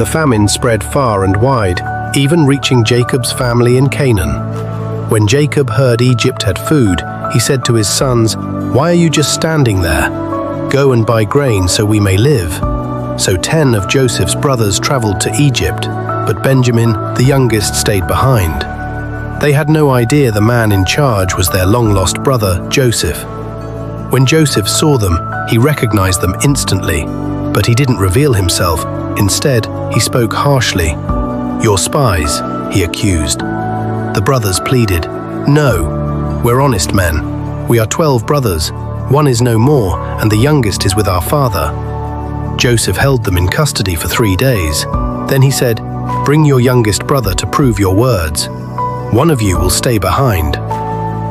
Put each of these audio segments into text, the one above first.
The famine spread far and wide, even reaching Jacob's family in Canaan. When Jacob heard Egypt had food, he said to his sons, "Why are you just standing there? Go and buy grain so we may live." So 10 of Joseph's brothers traveled to Egypt, but Benjamin, the youngest, stayed behind. They had no idea the man in charge was their long-lost brother, Joseph. When Joseph saw them, he recognized them instantly, but he didn't reveal himself. Instead, he spoke harshly. "You're spies," he accused. The brothers pleaded, "No, we're honest men. We are 12 brothers. One is no more, and the youngest is with our father." Joseph held them in custody for 3 days. Then he said, "Bring your youngest brother to prove your words. One of you will stay behind."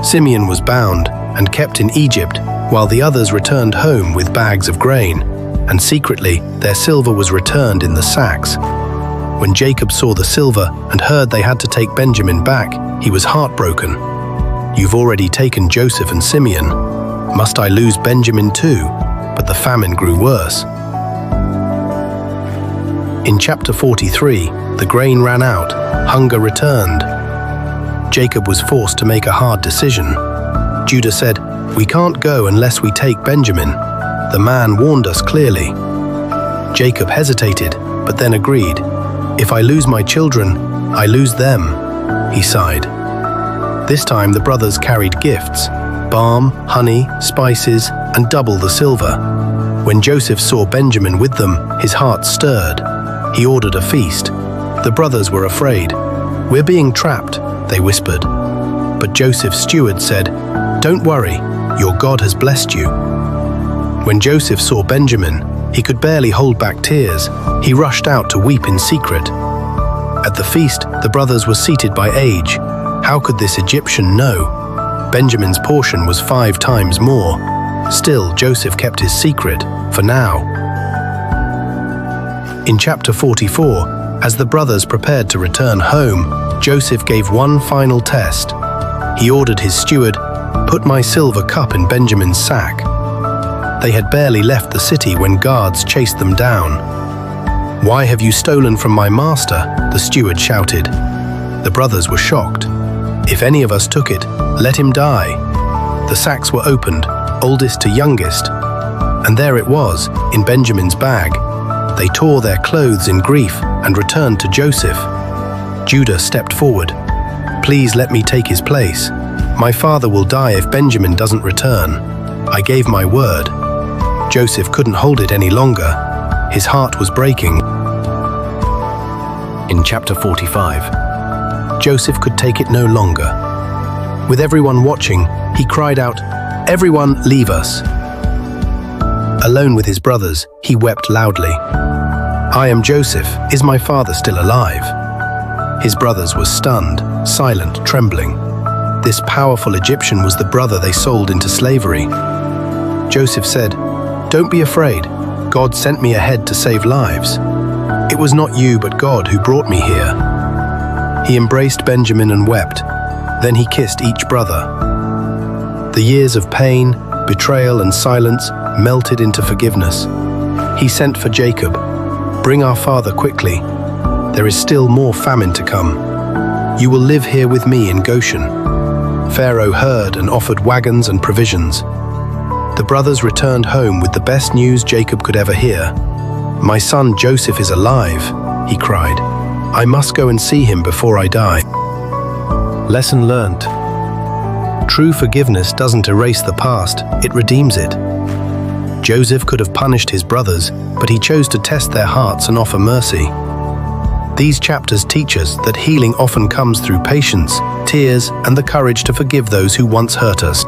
Simeon was bound and kept in Egypt, while the others returned home with bags of grain, and secretly their silver was returned in the sacks. When Jacob saw the silver and heard they had to take Benjamin back, he was heartbroken. "You've already taken Joseph and Simeon. Must I lose Benjamin too?" But the famine grew worse. In chapter 43, the grain ran out, hunger returned. Jacob was forced to make a hard decision. Judah said, "We can't go unless we take Benjamin. The man warned us clearly." Jacob hesitated, but then agreed. "If I lose my children, I lose them," he sighed. This time the brothers carried gifts: balm, honey, spices, and double the silver. When Joseph saw Benjamin with them, his heart stirred. He ordered a feast. The brothers were afraid. "We're being trapped," they whispered. But Joseph's steward said, "Don't worry, your God has blessed you." When Joseph saw Benjamin, he could barely hold back tears. He rushed out to weep in secret. At the feast, the brothers were seated by age. How could this Egyptian know? Benjamin's portion was 5 times more. Still, Joseph kept his secret, for now. In chapter 44, as the brothers prepared to return home, Joseph gave one final test. He ordered his steward, "Put my silver cup in Benjamin's sack." They had barely left the city when guards chased them down. "Why have you stolen from my master?" the steward shouted. The brothers were shocked. "If any of us took it, let him die." The sacks were opened, oldest to youngest, and there it was, in Benjamin's bag. They tore their clothes in grief and returned to Joseph. Judah stepped forward. "Please let me take his place. My father will die if Benjamin doesn't return. I gave my word." Joseph couldn't hold it any longer. His heart was breaking. In chapter 45, Joseph could take it no longer. With everyone watching, he cried out, "Everyone, leave us." Alone with his brothers, he wept loudly. "I am Joseph. Is my father still alive?" His brothers were stunned, silent, trembling. This powerful Egyptian was the brother they sold into slavery. Joseph said, "Don't be afraid. God sent me ahead to save lives. It was not you but God who brought me here." He embraced Benjamin and wept. Then he kissed each brother. The years of pain, betrayal, and silence melted into forgiveness. He sent for Jacob. "Bring our father quickly. There is still more famine to come. You will live here with me in Goshen." Pharaoh heard and offered wagons and provisions. The brothers returned home with the best news Jacob could ever hear. "My son Joseph is alive," he cried. "I must go and see him before I die." Lesson learned. True forgiveness doesn't erase the past, it redeems it. Joseph could have punished his brothers, but he chose to test their hearts and offer mercy. These chapters teach us that healing often comes through patience, tears, and the courage to forgive those who once hurt us.